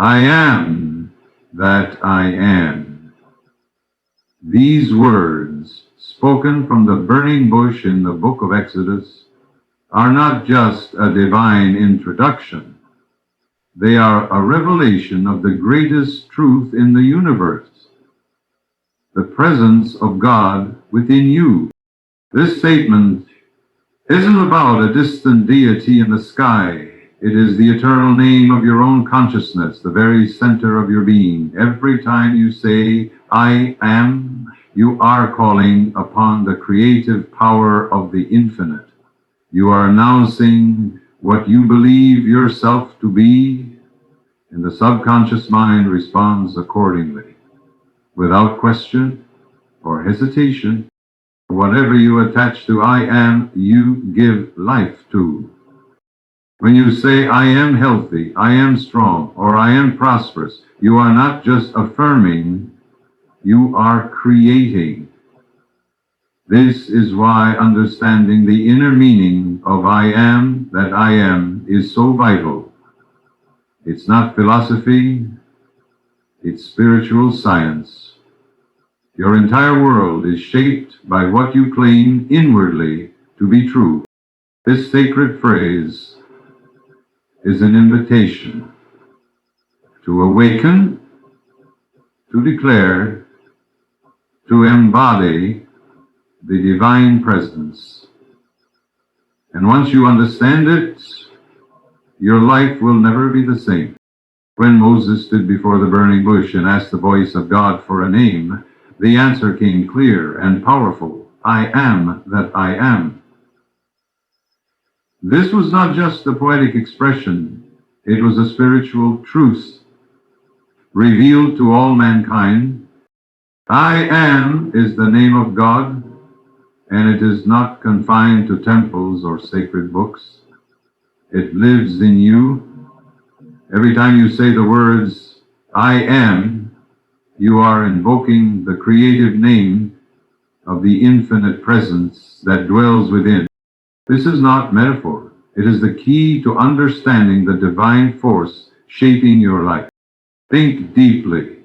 I am that I am. These words, spoken from the burning bush in the book of Exodus, are not just a divine introduction. They are a revelation of the greatest truth in the universe, the presence of God within you. This statement isn't about a distant deity in the sky. It is the eternal name of your own consciousness, the very center of your being. Every time you say, I am, you are calling upon the creative power of the infinite. You are announcing what you believe yourself to be, and the subconscious mind responds accordingly. Without question or hesitation, whatever you attach to I am, you give life to. When you say, I am healthy, I am strong, or I am prosperous, you are not just affirming, you are creating. This is why understanding the inner meaning of I am that I am is so vital. It's not philosophy, it's spiritual science. Your entire world is shaped by what you claim inwardly to be true. This sacred phrase is an invitation to awaken, to declare, to embody the divine presence. And once you understand it, your life will never be the same. When Moses stood before the burning bush and asked the voice of God for a name, the answer came clear and powerful. I am that I am. This was not just a poetic expression, it was a spiritual truth revealed to all mankind. I am is the name of God, and it is not confined to temples or sacred books. It lives in you. Every time you say the words, I am, you are invoking the creative name of the infinite presence that dwells within. This is not metaphor. It is the key to understanding the divine force shaping your life. Think deeply.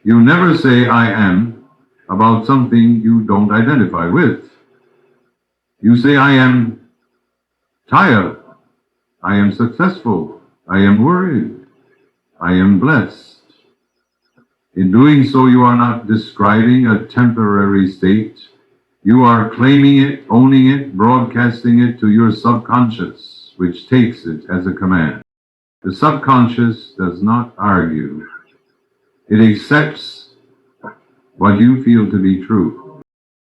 You never say I am about something you don't identify with. You say I am tired, I am successful, I am worried, I am blessed. In doing so, you are not describing a temporary state. You are claiming it, owning it, broadcasting it to your subconscious, which takes it as a command. The subconscious does not argue. It accepts what you feel to be true.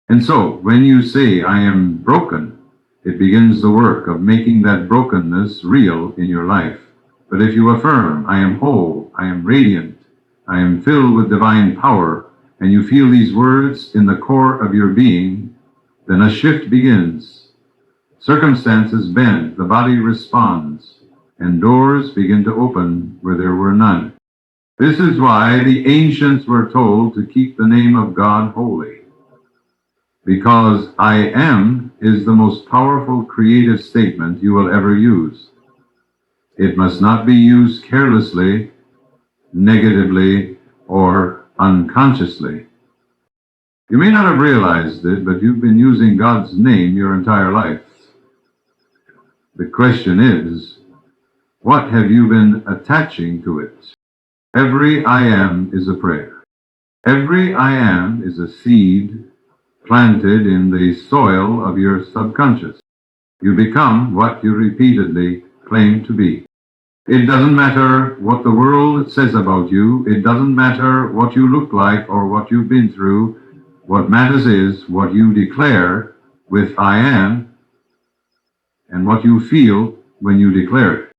And so, when you say, I am broken, it begins the work of making that brokenness real in your life. But if you affirm, I am whole, I am radiant, I am filled with divine power, and you feel these words in the core of your being, then a shift begins. Circumstances bend, the body responds, and doors begin to open where there were none. This is why the ancients were told to keep the name of God holy. Because I am is the most powerful creative statement you will ever use. It must not be used carelessly, negatively, or unconsciously. You may not have realized it, but you've been using God's name your entire life. The question is, what have you been attaching to it? Every I am is a prayer. Every I am is a seed planted in the soil of your subconscious. You become what you repeatedly claim to be. It doesn't matter what the world says about you. It doesn't matter what you look like or what you've been through. What matters is what you declare with I am and what you feel when you declare it.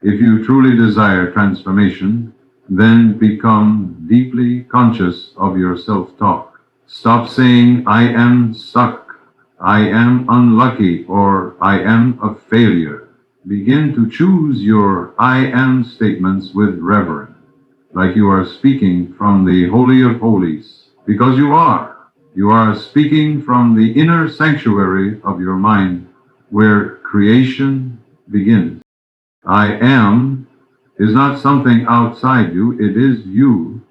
If you truly desire transformation, then become deeply conscious of your self-talk. Stop saying, I am stuck, I am unlucky, or I am a failure. Begin to choose your I am statements with reverence, like you are speaking from the Holy of Holies, because you are. You are speaking from the inner sanctuary of your mind, where creation begins. I am is not something outside you, it is you.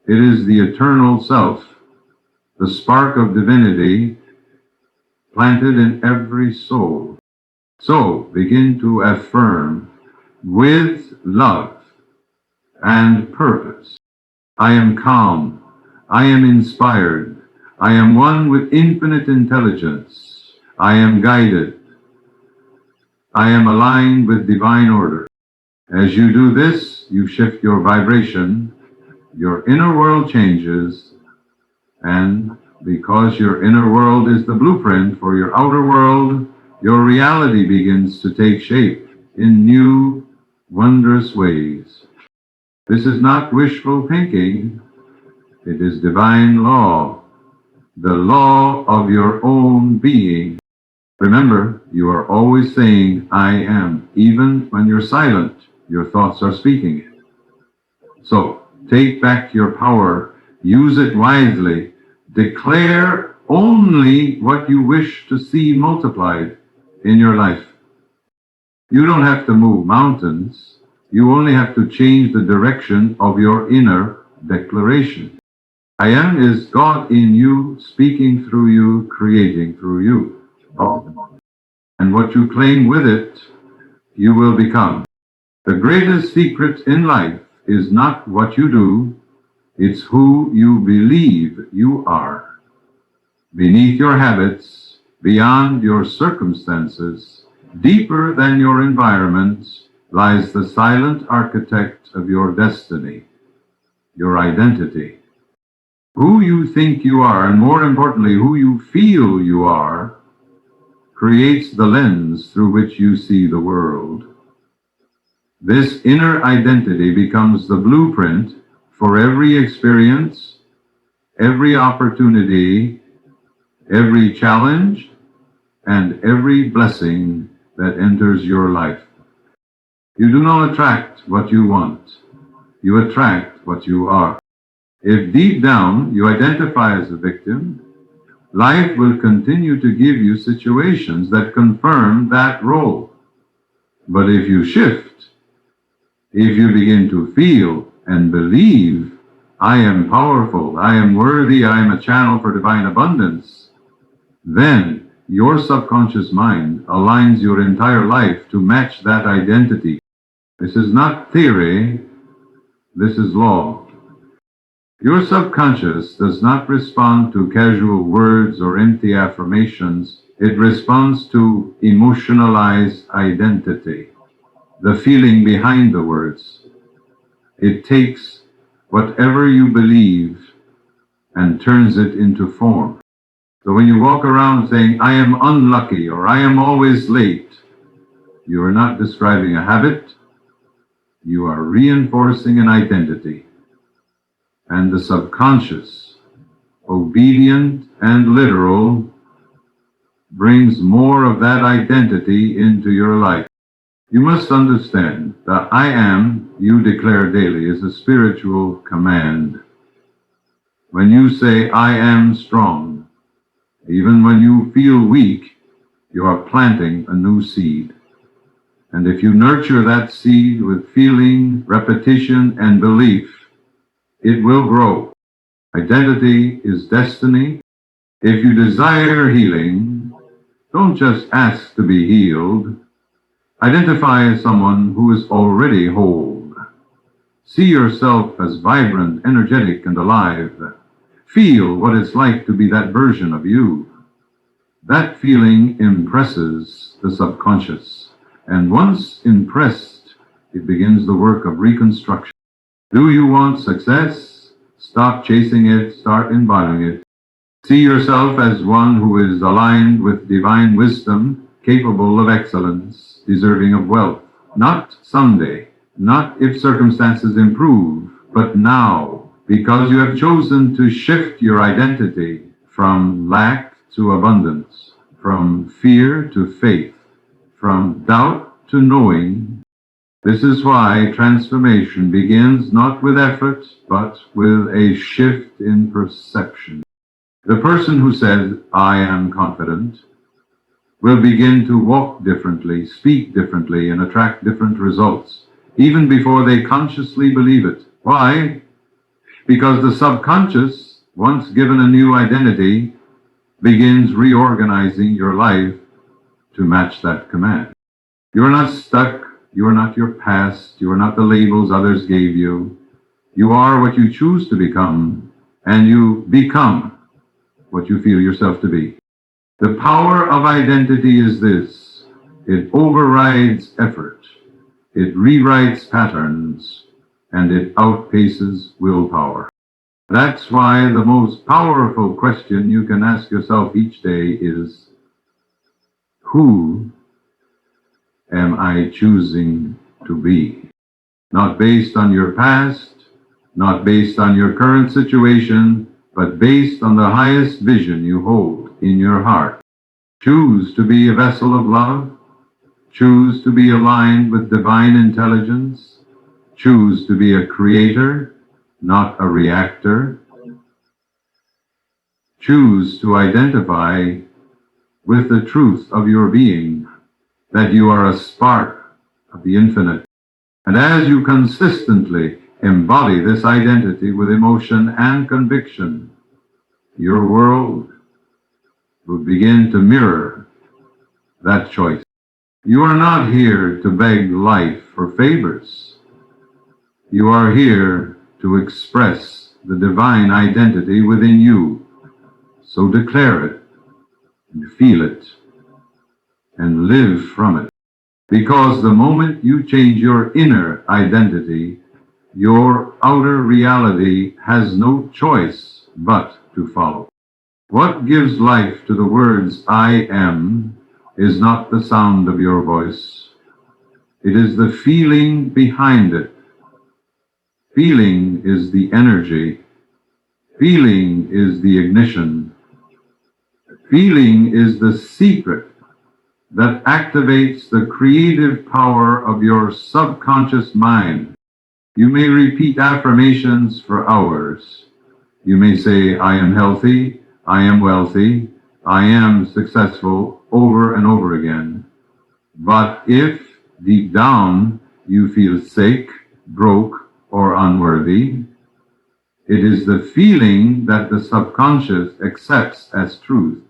It is the eternal self, the spark of divinity planted in every soul. So begin to affirm with love and purpose. I am calm. I am inspired. I am one with infinite intelligence. I am guided. I am aligned with divine order. As you do this, you shift your vibration, your inner world changes, and because your inner world is the blueprint for your outer world, your reality begins to take shape in new, wondrous ways. This is not wishful thinking, it is divine law, the law of your own being. Remember, you are always saying, I am. Even when you're silent, your thoughts are speaking it. So, take back your power, use it wisely, declare only what you wish to see multiplied in your life. You don't have to move mountains, you only have to change the direction of your inner declaration. I am is God in you, speaking through you, creating through you. And what you claim with it, you will become. The greatest secret in life is not what you do, it's who you believe you are. Beneath your habits, beyond your circumstances, deeper than your environment, lies the silent architect of your destiny, your identity. Who you think you are, and more importantly, who you feel you are, creates the lens through which you see the world. This inner identity becomes the blueprint for every experience, every opportunity, every challenge, and every blessing that enters your life. You do not attract what you want. You attract what you are. If deep down you identify as a victim, life will continue to give you situations that confirm that role. But if you shift, if you begin to feel and believe, I am powerful, I am worthy, I am a channel for divine abundance, then your subconscious mind aligns your entire life to match that identity. This is not theory, this is law. Your subconscious does not respond to casual words or empty affirmations. It responds to emotionalized identity, the feeling behind the words. It takes whatever you believe and turns it into form. So when you walk around saying, I am unlucky or I am always late, you are not describing a habit, you are reinforcing an identity. And the subconscious, obedient and literal, brings more of that identity into your life. You must understand that I am you declare daily is a spiritual command. When you say I am strong, even when you feel weak, you are planting a new seed. And if you nurture that seed with feeling, repetition, and belief, it will grow. Identity is destiny. If you desire healing, don't just ask to be healed. Identify as someone who is already whole. See yourself as vibrant, energetic, and alive. Feel what it's like to be that version of you. That feeling impresses the subconscious, and once impressed, it begins the work of reconstruction. Do you want success? Stop chasing it, start embodying it. See yourself as one who is aligned with divine wisdom, capable of excellence, deserving of wealth. Not someday, not if circumstances improve, but now, because you have chosen to shift your identity from lack to abundance, from fear to faith, from doubt to knowing. This is why transformation begins not with effort, but with a shift in perception. The person who says, I am confident, will begin to walk differently, speak differently, and attract different results. even before they consciously believe it. Why? Because the subconscious, once given a new identity, begins reorganizing your life to match that command. You are not stuck. You are not your past. You are not the labels others gave you. You are what you choose to become, and you become what you feel yourself to be. The power of identity is this: it overrides effort, it rewrites patterns, and it outpaces willpower. That's why the most powerful question you can ask yourself each day is, who am I choosing to be? Not based on your past, not based on your current situation, but based on the highest vision you hold in your heart. Choose to be a vessel of love. Choose to be aligned with divine intelligence. Choose to be a creator, not a reactor. Choose to identify with the truth of your being, that you are a spark of the infinite. And as you consistently embody this identity with emotion and conviction, your world will begin to mirror that choice. You are not here to beg life for favors. You are here to express the divine identity within you. So declare it, and feel it, and live from it. Because the moment you change your inner identity, your outer reality has no choice but to follow. What gives life to the words I am is not the sound of your voice. It is the feeling behind it. Feeling is the energy. Feeling is the ignition. Feeling is the secret that activates the creative power of your subconscious mind. You may repeat affirmations for hours. You may say, I am healthy, I am wealthy, I am successful, over and over again. But if deep down you feel sick, broke, or unworthy, it is the feeling that the subconscious accepts as truth,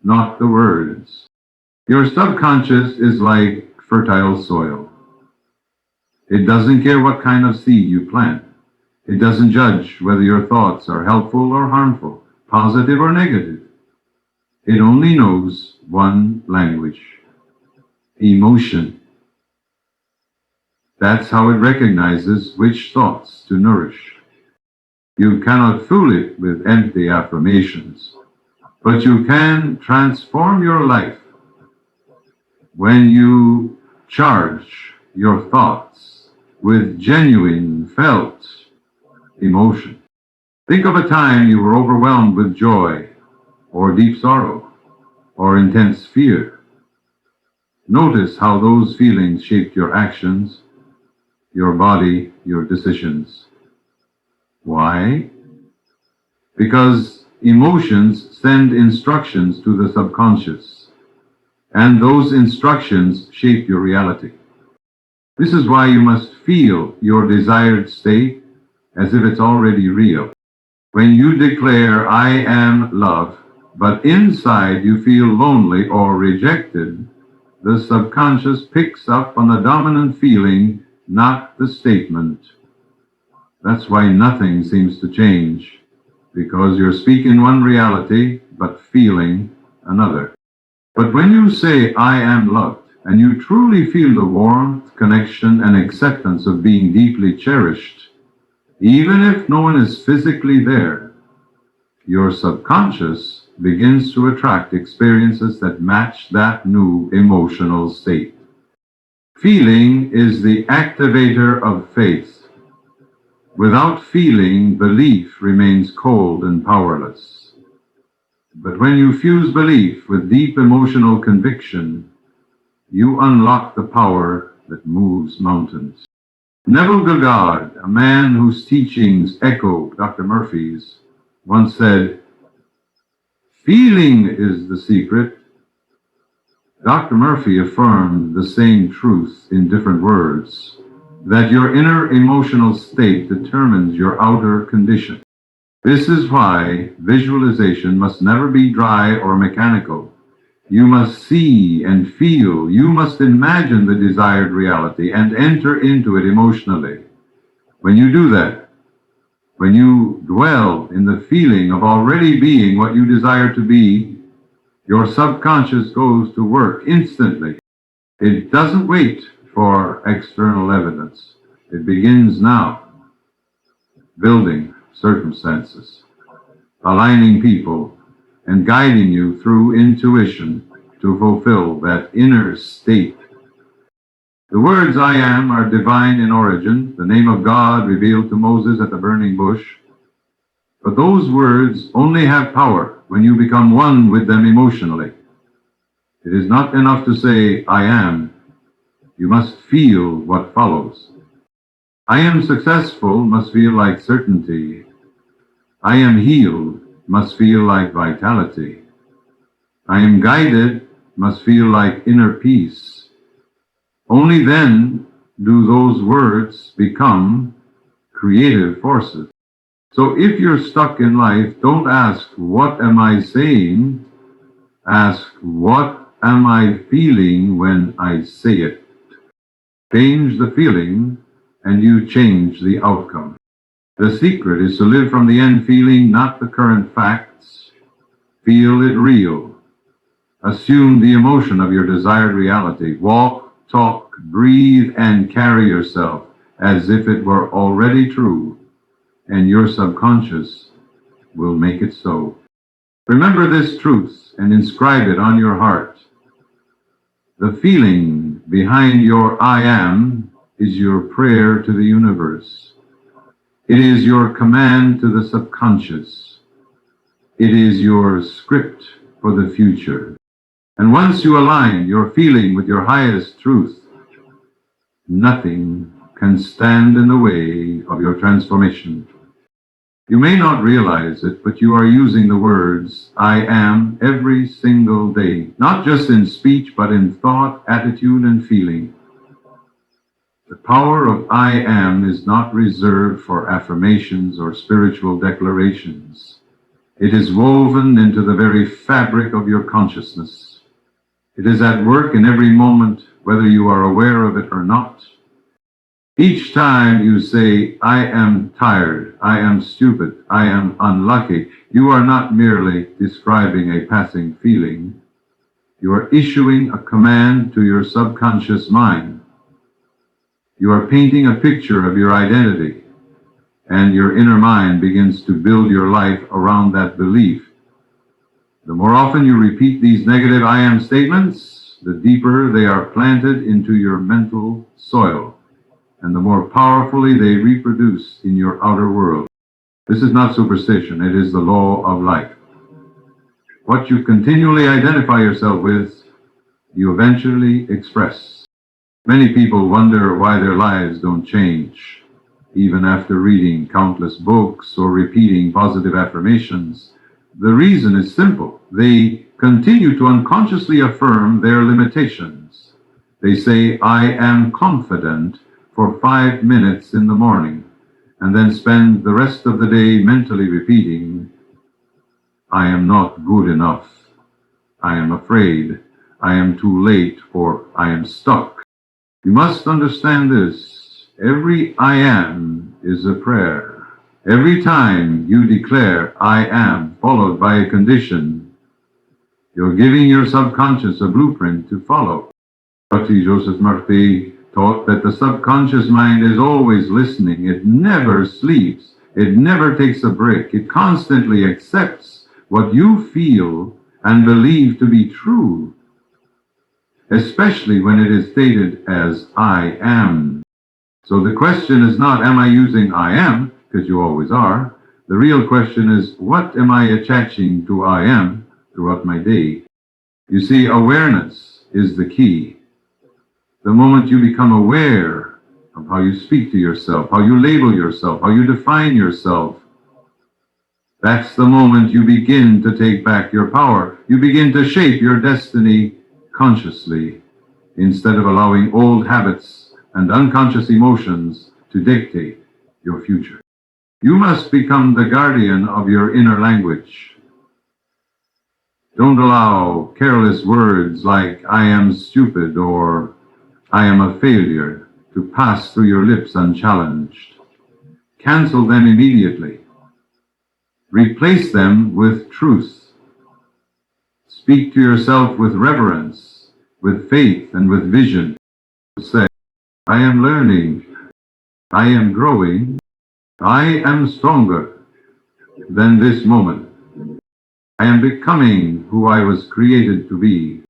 not the words. Your subconscious is like fertile soil. It doesn't care what kind of seed you plant. It doesn't judge whether your thoughts are helpful or harmful, positive or negative. It only knows one language: emotion. That's how it recognizes which thoughts to nourish. You cannot fool it with empty affirmations, but you can transform your life when you charge your thoughts with genuine, felt emotion. Think of a time you were overwhelmed with joy, or deep sorrow, or intense fear. Notice how those feelings shaped your actions, your body, your decisions. Why? Because emotions send instructions to the subconscious, and those instructions shape your reality. This is why you must feel your desired state as if it's already real. When you declare, I am love, but inside you feel lonely or rejected, the subconscious picks up on the dominant feeling, not the statement. That's why nothing seems to change, because you're speaking one reality, but feeling another. But when you say, I am loved, and you truly feel the warmth, connection, and acceptance of being deeply cherished, even if no one is physically there, your subconscious begins to attract experiences that match that new emotional state. Feeling is the activator of faith. Without feeling, belief remains cold and powerless. But when you fuse belief with deep emotional conviction, you unlock the power that moves mountains. Neville Goddard, a man whose teachings echo Dr. Murphy's, once said, feeling is the secret. Dr. Murphy affirmed the same truth in different words. that your inner emotional state determines your outer condition. This is why visualization must never be dry or mechanical. You must see and feel. You must imagine the desired reality and enter into it emotionally. When you do that, when you dwell in the feeling of already being what you desire to be, your subconscious goes to work instantly. It doesn't wait for external evidence. It begins now, building circumstances, aligning people, and guiding you through intuition to fulfill that inner state. The words I am are divine in origin, the name of God revealed to Moses at the burning bush. But those words only have power when you become one with them emotionally. It is not enough to say, I am. You must feel what follows. I am successful must feel like certainty. I am healed must feel like vitality. I am guided must feel like inner peace. Only then do those words become creative forces. So if you're stuck in life, don't ask, what am I saying? Ask, what am I feeling when I say it? Change the feeling, and you change the outcome. The secret is to live from the end feeling, not the current facts. Feel it real. Assume the emotion of your desired reality. Walk, talk, breathe, and carry yourself as if it were already true, and your subconscious will make it so. Remember this truth and inscribe it on your heart. The feeling behind your I am is your prayer to the universe. It is your command to the subconscious. It is your script for the future. And once you align your feeling with your highest truth, nothing can stand in the way of your transformation. You may not realize it, but you are using the words I am every single day, not just in speech, but in thought, attitude, and feeling. The power of I am is not reserved for affirmations or spiritual declarations. It is woven into the very fabric of your consciousness. It is at work in every moment, whether you are aware of it or not. Each time you say, I am tired, I am stupid, I am unlucky, you are not merely describing a passing feeling. You are issuing a command to your subconscious mind. You are painting a picture of your identity, and your inner mind begins to build your life around that belief. The more often you repeat these negative I am statements, the deeper they are planted into your mental soil, and the more powerfully they reproduce in your outer world. This is not superstition, it is the law of life. What you continually identify yourself with, you eventually express. Many people wonder why their lives don't change, even after reading countless books or repeating positive affirmations. The reason is simple. They continue to unconsciously affirm their limitations. They say, I am confident for 5 minutes in the morning, and then spend the rest of the day mentally repeating, I am not good enough, I am afraid, I am too late, or I am stuck. You must understand this. Every I am is a prayer. Every time you declare I am followed by a condition, you're giving your subconscious a blueprint to follow. Dr. Joseph Murphy taught that the subconscious mind is always listening. It never sleeps. It never takes a break. It constantly accepts what you feel and believe to be true, especially when it is stated as I am. So the question is not, am I using I am, because you always are. The real question is, what am I attaching to I am throughout my day? You see, awareness is the key. The moment you become aware of how you speak to yourself, how you label yourself, how you define yourself, that's the moment you begin to take back your power. You begin to shape your destiny consciously, instead of allowing old habits and unconscious emotions to dictate your future. You must become the guardian of your inner language. Don't allow careless words like "I am stupid" or "I am a failure" to pass through your lips unchallenged. Cancel them immediately. Replace them with truth. Speak to yourself with reverence, with faith, and with vision. Say, "I am learning, I am growing, I am stronger than this moment. I am becoming who I was created to be."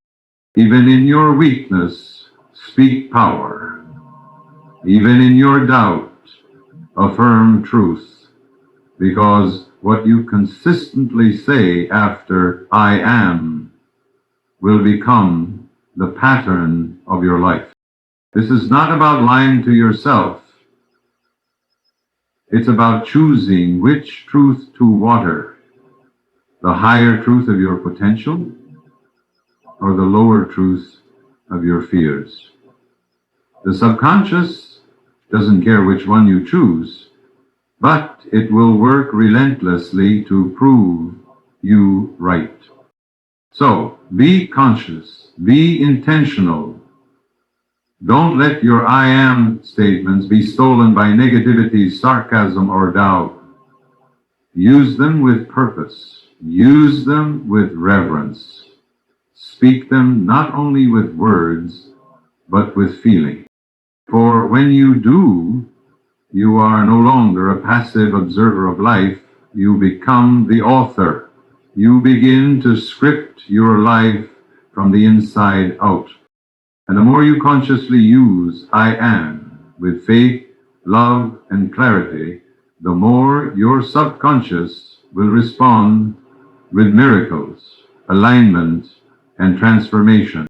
Even in your weakness, speak power. Even in your doubt, affirm truth. Because what you consistently say after "I am" will become the pattern of your life. This is not about lying to yourself. It's about choosing which truth to water, the higher truth of your potential or the lower truth of your fears. The subconscious doesn't care which one you choose, but it will work relentlessly to prove you right. So, be conscious, be intentional. Don't let your "I am" statements be stolen by negativity, sarcasm, or doubt. Use them with purpose. Use them with reverence. Speak them not only with words, but with feeling. For when you do, you are no longer a passive observer of life. You become the author. You begin to script your life from the inside out. And the more you consciously use "I am" with faith, love, and clarity, the more your subconscious will respond with miracles, alignment, and transformation.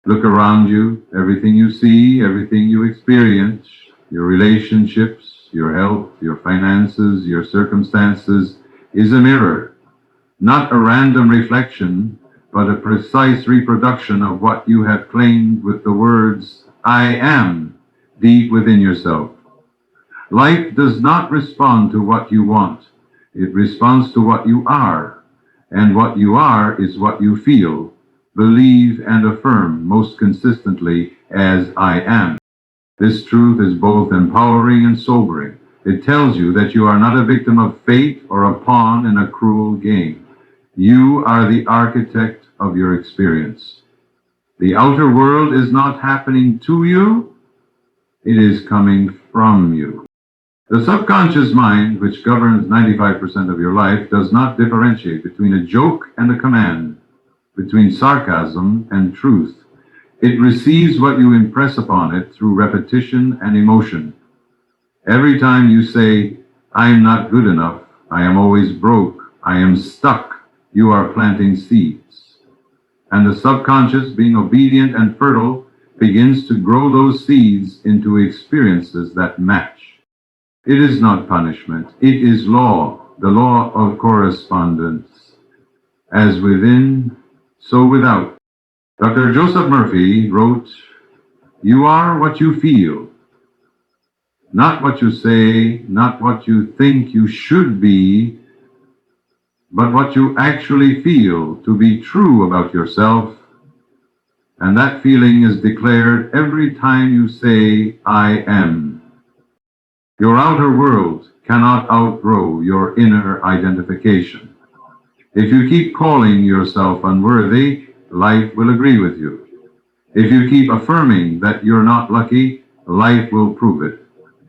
Look around you. Everything you see, everything you experience, your relationships, your health, your finances, your circumstances, is a mirror, not a random reflection, but a precise reproduction of what you have claimed with the words "I am" deep within yourself. Life does not respond to what you want. It responds to what you are. And what you are is what you feel, believe, and affirm most consistently as "I am." This truth is both empowering and sobering. It tells you that you are not a victim of fate or a pawn in a cruel game. You are the architect of your experience. The outer world is not happening to you, it is coming from you. The subconscious mind, which governs 95% of your life, does not differentiate between a joke and a command, between sarcasm and truth. It receives what you impress upon it through repetition and emotion. Every time you say, "I am not good enough, I am always broke, I am stuck," you are planting seeds. And the subconscious, being obedient and fertile, begins to grow those seeds into experiences that match. It is not punishment, it is law, the law of correspondence. As within, so without. Dr. Joseph Murphy wrote, "You are what you feel, not what you say, not what you think you should be, but what you actually feel to be true about yourself." And that feeling is declared every time you say "I am." Your outer world cannot outgrow your inner identification. If you keep calling yourself unworthy, life will agree with you. If you keep affirming that you're not lucky, life will prove it.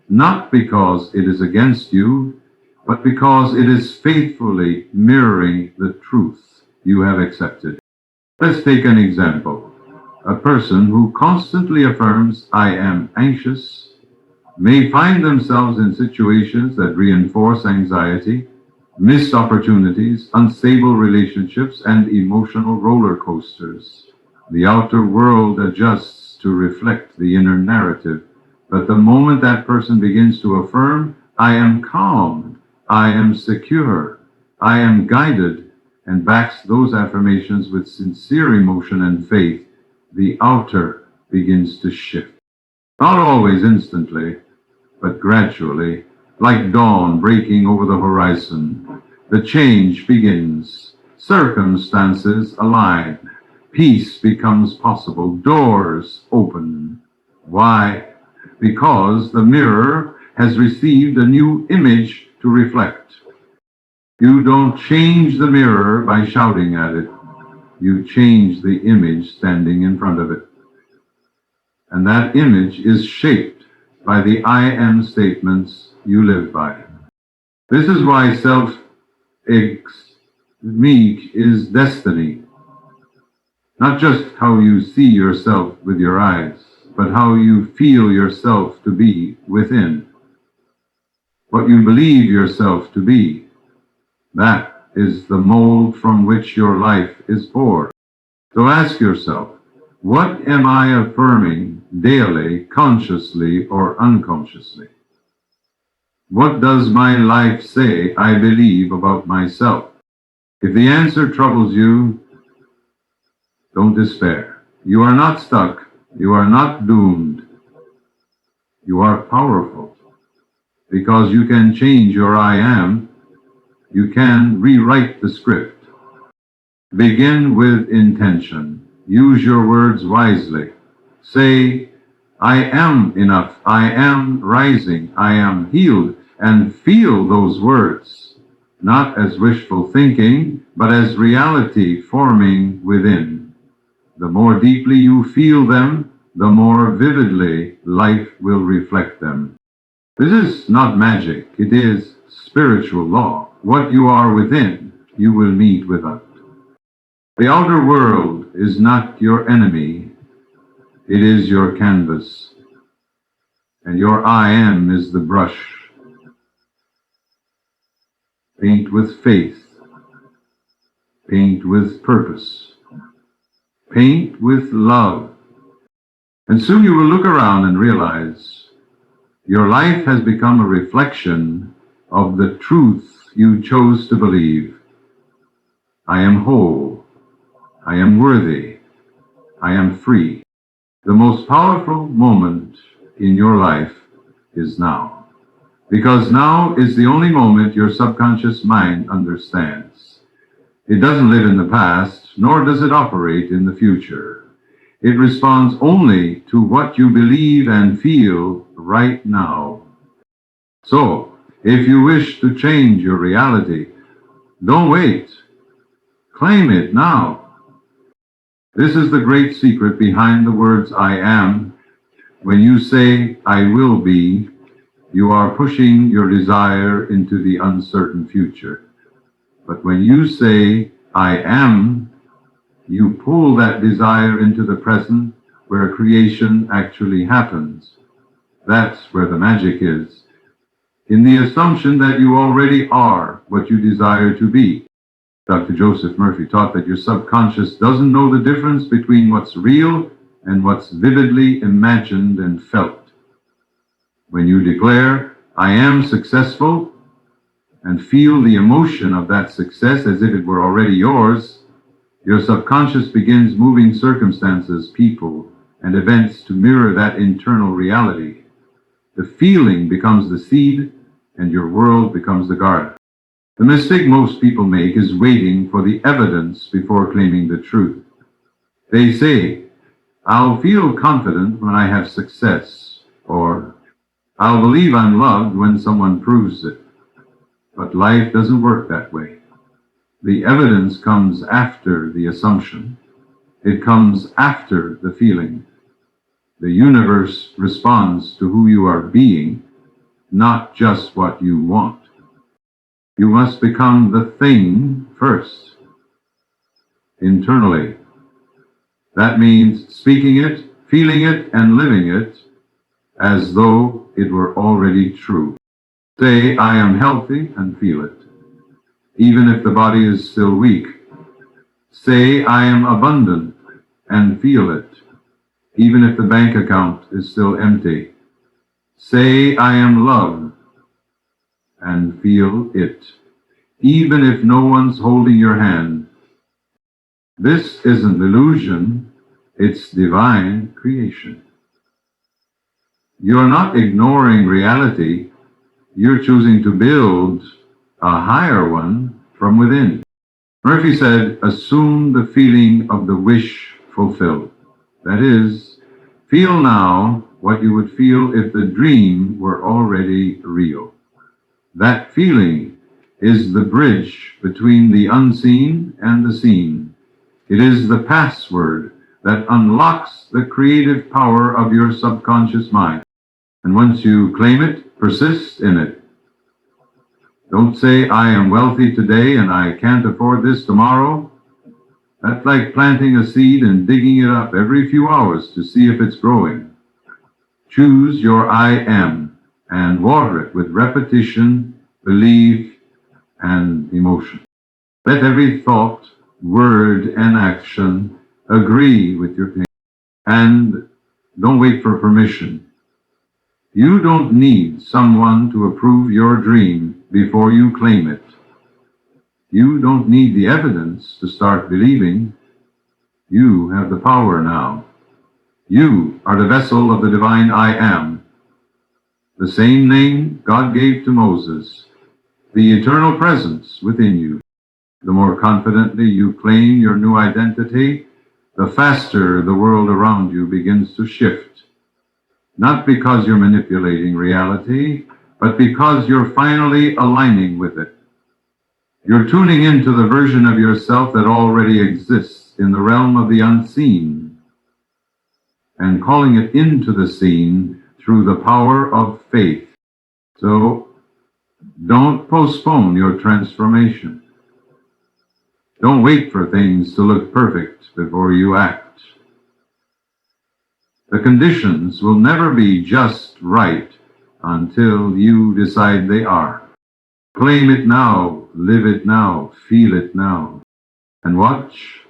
Not because it is against you, but because it is faithfully mirroring the truth you have accepted. Let's take an example. A person who constantly affirms "I am anxious" may find themselves in situations that reinforce anxiety, missed opportunities, unstable relationships, and emotional roller coasters. The outer world adjusts to reflect the inner narrative, but the moment that person begins to affirm "I am calm, I am secure, I am guided," and backs those affirmations with sincere emotion and faith, the outer begins to shift. Not always instantly, but gradually, like dawn breaking over the horizon. The change begins. Circumstances align. Peace becomes possible. Doors open. Why? Because the mirror has received a new image to reflect. You don't change the mirror by shouting at it. You change the image standing in front of it. And that image is shaped by the I am statements you live by. This is why self-meek is destiny. Not just how you see yourself with your eyes, but how you feel yourself to be within. What you believe yourself to be, that is the mold from which your life is poured. So ask yourself, what am I affirming daily, consciously or unconsciously? What does my life say I believe about myself? If the answer troubles you, don't despair. You are not stuck. You are not doomed. You are powerful. Because you can change your I am, you can rewrite the script. Begin with intention. Use your words wisely. Say, I am enough. I am rising. I am healed. And feel those words, not as wishful thinking, but as reality forming within. The more deeply you feel them, the more vividly life will reflect them. This is not magic. It is spiritual law. What you are within, you will meet without. The outer world is not your enemy. It is your canvas. And your I am is the brush. Paint with faith. Paint with purpose. Paint with love. And soon you will look around and realize your life has become a reflection of the truth you chose to believe. I am whole. I am worthy. I am free. The most powerful moment in your life is now. Because now is the only moment your subconscious mind understands. It doesn't live in the past, nor does it operate in the future. It responds only to what you believe and feel right now. So, if you wish to change your reality, don't wait. Claim it now. This is the great secret behind the words I am. When you say I will be, you are pushing your desire into the uncertain future. But when you say I am, you pull that desire into the present where creation actually happens. That's where the magic is. In the assumption that you already are what you desire to be. Dr. Joseph Murphy taught that your subconscious doesn't know the difference between what's real and what's vividly imagined and felt. When you declare, I am successful, and feel the emotion of that success as if it were already yours, your subconscious begins moving circumstances, people, and events to mirror that internal reality. The feeling becomes the seed, and your world becomes the garden. The mistake most people make is waiting for the evidence before claiming the truth. They say, I'll feel confident when I have success, or I'll believe I'm loved when someone proves it. But life doesn't work that way. The evidence comes after the assumption. It comes after the feeling. The universe responds to who you are being, not just what you want. You must become the thing first, internally. That means speaking it, feeling it, and living it as though it were already true. Say, I am healthy, and feel it, even if the body is still weak. Say, I am abundant, and feel it, even if the bank account is still empty. Say, I am loved, and feel it, even if no one's holding your hand. This isn't illusion, it's divine creation. You're not ignoring reality, you're choosing to build a higher one from within. Murphy said, assume the feeling of the wish fulfilled. That is, feel now what you would feel if the dream were already real. That feeling is the bridge between the unseen and the seen. It is the password that unlocks the creative power of your subconscious mind. And once you claim it, persist in it. Don't say, I am wealthy today and I can't afford this tomorrow. That's like planting a seed and digging it up every few hours to see if it's growing. Choose your I am and water it with repetition, belief, and emotion. Let every thought, word, and action agree with your pain. And don't wait for permission. You don't need someone to approve your dream before you claim it. You don't need the evidence to start believing. You have the power now. You are the vessel of the divine I am, the same name God gave to Moses, the eternal presence within you. The more confidently you claim your new identity, the faster the world around you begins to shift. Not because you're manipulating reality, but because you're finally aligning with it. You're tuning into the version of yourself that already exists in the realm of the unseen and calling it into the seen through the power of faith. So don't postpone your transformation. Don't wait for things to look perfect before you act. The conditions will never be just right until you decide they are. Claim it now, live it now, feel it now, and watch.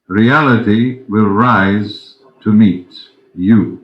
Reality will rise to meet you.